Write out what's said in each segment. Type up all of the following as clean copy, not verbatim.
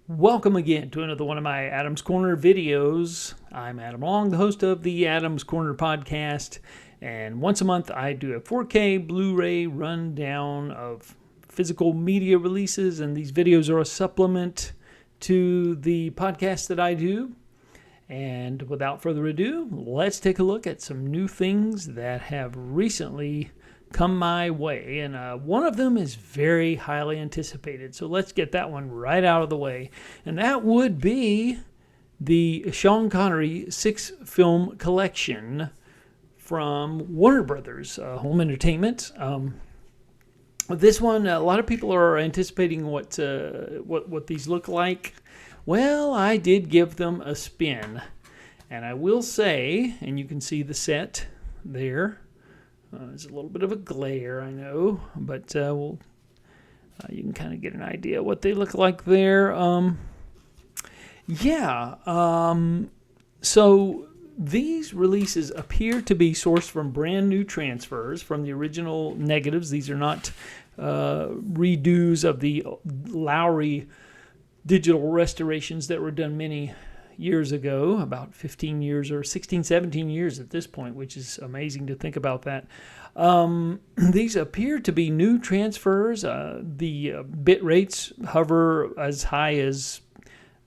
Welcome again to another one of my Adam's Corner videos. I'm Adam Long, the host of the Adam's Corner podcast, and once a month I do a 4K Blu-ray rundown of physical media releases, and these videos are a supplement to the podcast that I do. And without further ado, let's take a look at some new things that have recently come my way, and one of them is very highly anticipated, so let's get that one right out of the way, and that would be the Sean Connery 6-film collection from Warner Brothers Home Entertainment. This one, a lot of people are anticipating what these look like. Well, I did give them a spin, and I will say, and you can see the set there. There's a little bit of a glare, I know, but you can kind of get an idea what they look like there. So these releases appear to be sourced from brand new transfers from the original negatives. These are not redos of the Lowry digital restorations that were done many years ago, about 15 years or 16, 17 years at this point, which is amazing to think about that. These appear to be new transfers. The bit rates hover as high as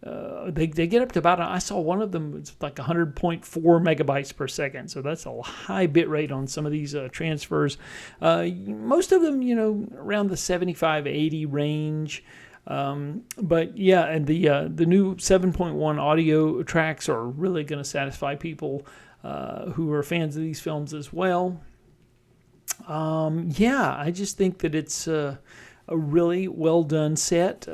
they get up to about, I saw one of them, it's like 100.4 megabytes per second. So that's a high bit rate on some of these transfers. Most of them, around the 75, 80 range. But yeah, and the new 7.1 audio tracks are really going to satisfy people who are fans of these films as well. I just think that it's a really well done set.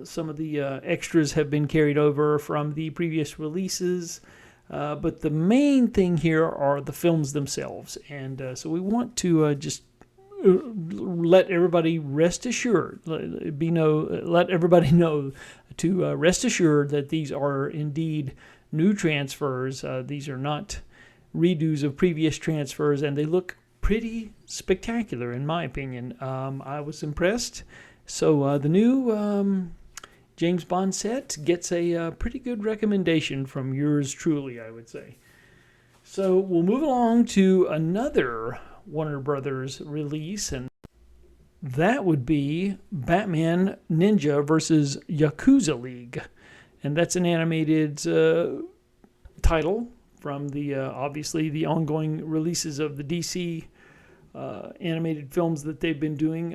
Some of the extras have been carried over from the previous releases, but the main thing here are the films themselves, and so we want to just let everybody rest assured. Let everybody know to rest assured that these are indeed new transfers. These are not redos of previous transfers, and they look pretty spectacular, in my opinion. I was impressed. So the new James Bond set gets a pretty good recommendation from yours truly, I would say. So we'll move along to another Warner Brothers release, and that would be Batman Ninja versus Yakuza League, and that's an animated title from the obviously the ongoing releases of the DC animated films that they've been doing.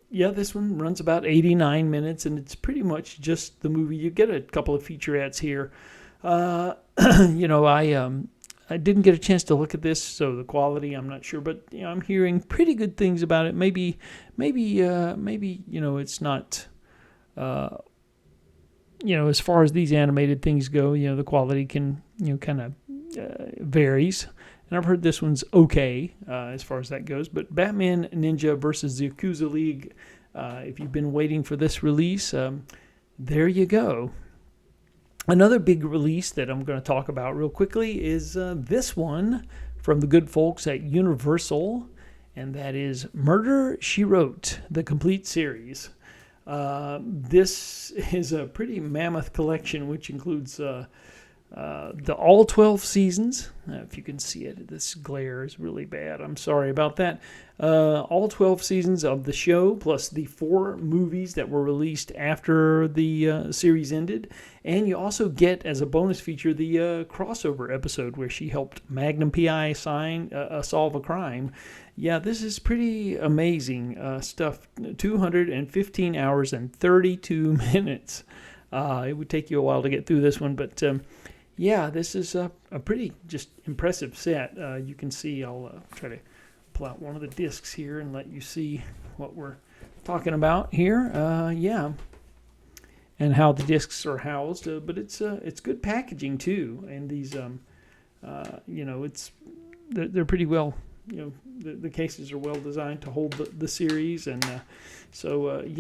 This one runs about 89 minutes, and it's pretty much just the movie. You get a couple of featurettes here. I didn't get a chance to look at this, so the quality, I'm not sure, but I'm hearing pretty good things about it. Maybe it's not, as far as these animated things go, the quality can, kind of varies. And I've heard this one's okay as far as that goes. But Batman Ninja versus the Yakuza League, if you've been waiting for this release, there you go. Another big release that I'm going to talk about real quickly is this one from the good folks at Universal, and that is Murder, She Wrote, the complete series. This is a pretty mammoth collection, which includes the all 12 seasons. If you can see it, this glare is really bad. I'm sorry about that. All 12 seasons of the show, plus the 4 movies that were released after the series ended. And you also get, as a bonus feature, the crossover episode where she helped Magnum P.I. solve a crime. Yeah, this is pretty amazing stuff. 215 hours and 32 minutes. It would take you a while to get through this one, but this is a pretty just impressive set. You can see, I'll try to pull out one of the discs here and let you see what we're talking about here. And how the discs are housed, but it's good packaging too. And these, they're pretty well. The cases are well designed to hold the series, and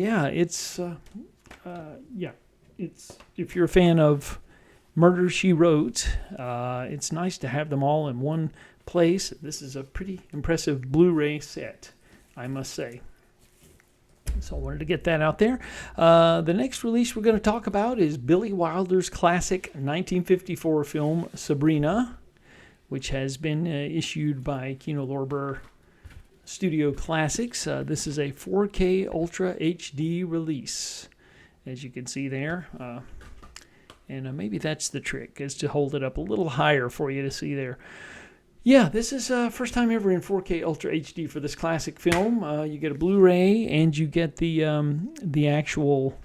it's if you're a fan of Murder, She Wrote, it's nice to have them all in one place. This is a pretty impressive Blu-ray set, I must say. So I wanted to get that out there. The next release we're going to talk about is Billy Wilder's classic 1954 film Sabrina, which has been issued by Kino Lorber Studio Classics. This is a 4K Ultra HD release, as you can see there. And maybe that's the trick, is to hold it up a little higher for you to see there. Yeah, this is first time ever in 4K Ultra HD for this classic film. You get a Blu-ray and you get the actual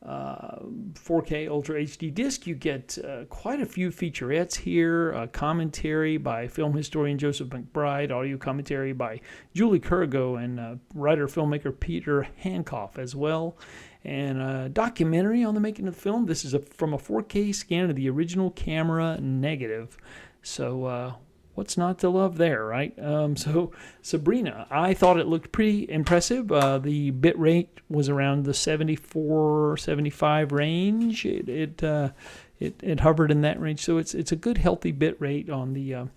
4K Ultra HD disc. You get quite a few featurettes here, a commentary by film historian Joseph McBride, audio commentary by Julie Kurgo, and writer-filmmaker Peter Hancock as well, and a documentary on the making of the film. This is from a 4K scan of the original camera negative. So what's not to love there, right? So Sabrina, I thought it looked pretty impressive. The bit rate was around the 74, 75 range. It hovered in that range, so it's a good healthy bit rate on the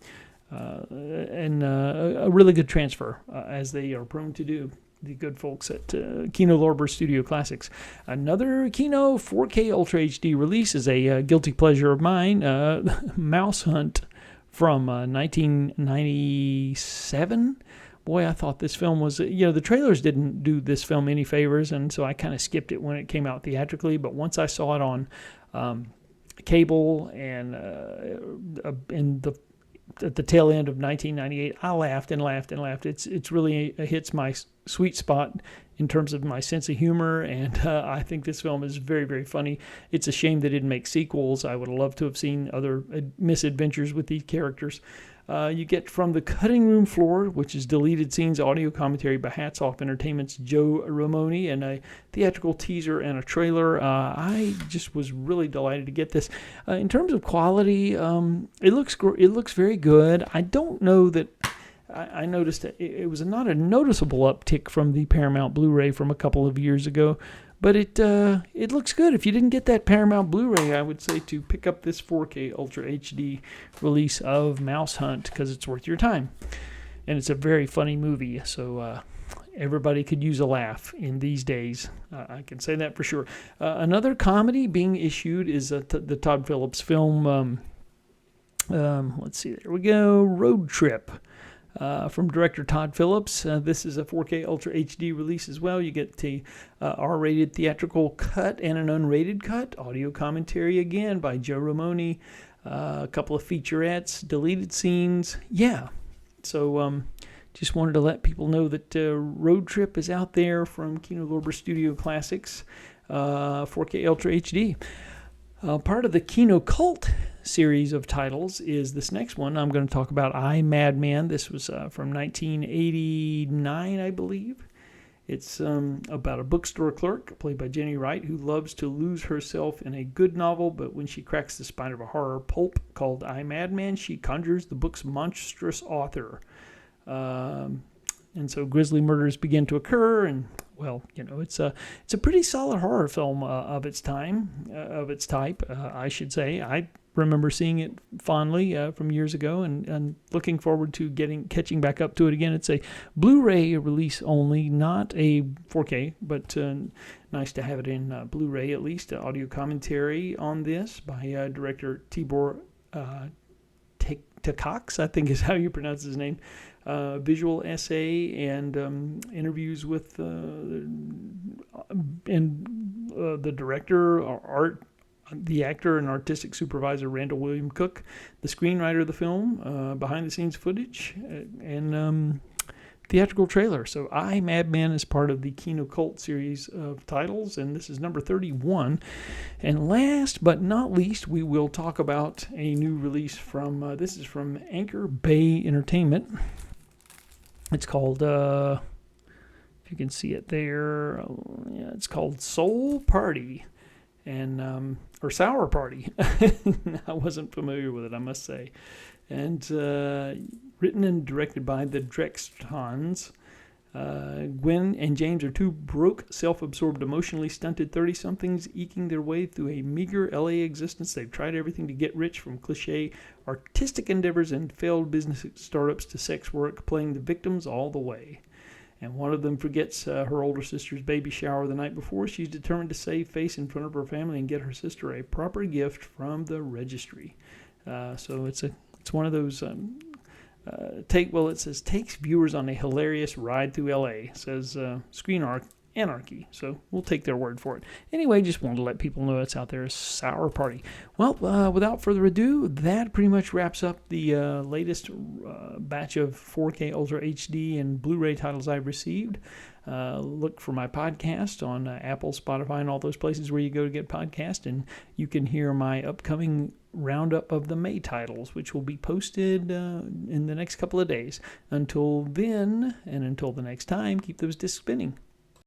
and a really good transfer, as they are prone to do, the good folks at Kino Lorber Studio Classics. Another Kino 4K Ultra HD release is a guilty pleasure of mine, Mouse Hunt, from 1997. Boy, I thought this film was, the trailers didn't do this film any favors, and so I kind of skipped it when it came out theatrically. But once I saw it on cable and at the tail end of 1998, I laughed and laughed and laughed. It's really hits my sweet spot in terms of my sense of humor, and I think this film is very, very funny. It's a shame they didn't make sequels. I would have loved to have seen other misadventures with these characters. You get From the Cutting Room Floor, which is deleted scenes, audio commentary by Hats Off Entertainment's Joe Ramone, and a theatrical teaser and a trailer. I just was really delighted to get this. In terms of quality, it looks very good. I don't know that I noticed that it was not a noticeable uptick from the Paramount Blu-ray from a couple of years ago, but it looks good. If you didn't get that Paramount Blu-ray, I would say to pick up this 4K Ultra HD release of Mouse Hunt, because it's worth your time. And it's a very funny movie, so everybody could use a laugh in these days. I can say that for sure. Another comedy being issued is the Todd Phillips film, let's see, there we go, Road Trip. From director Todd Phillips. This is a 4K Ultra HD release as well. You get the R-rated theatrical cut and an unrated cut. Audio commentary again by Joe Ramone. A couple of featurettes, deleted scenes. Yeah. So just wanted to let people know that Road Trip is out there from Kino Lorber Studio Classics, 4K Ultra HD. Part of the Kino Cult series of titles is this next one. I'm going to talk about I, Madman. This was from 1989, I believe. It's about a bookstore clerk, played by Jenny Wright, who loves to lose herself in a good novel, but when she cracks the spine of a horror pulp called I, Madman, she conjures the book's monstrous author. And so grisly murders begin to occur, and well, it's a pretty solid horror film of its time, of its type, I should say. I remember seeing it fondly from years ago, and looking forward to catching back up to it again. It's a Blu-ray release only, not a 4K, but nice to have it in Blu-ray at least. Audio commentary on this by director Tibor Takacs, I think is how you pronounce his name. Visual essay and interviews with the director, the actor and artistic supervisor Randall William Cook, the screenwriter of the film, behind-the-scenes footage, and theatrical trailer. So I, Madman is part of the Kino Cult series of titles, and this is number 31. And last but not least, we will talk about a new release from, this is from Anchor Bay Entertainment. It's called, if you can see it there, it's called Soul Party, and or Sour Party. I wasn't familiar with it, I must say. And written and directed by the Drextons. Gwen and James are two broke, self-absorbed, emotionally stunted 30-somethings eking their way through a meager LA existence. They've tried everything to get rich, from cliche artistic endeavors and failed business startups to sex work, playing the victims all the way. and one of them forgets her older sister's baby shower the night before, she's determined to save face in front of her family and get her sister a proper gift from the registry. So it's one of those it says takes viewers on a hilarious ride through L.A. It says Screen Anarchy. So we'll take their word for it. Anyway, just wanted to let people know it's out there. Sour Party. Well, without further ado, that pretty much wraps up the latest batch of 4K Ultra HD and Blu-ray titles I've received. Look for my podcast on Apple, Spotify, and all those places where you go to get podcasts, and you can hear my upcoming roundup of the May titles, which will be posted in the next couple of days. Until then, and until the next time, keep those discs spinning.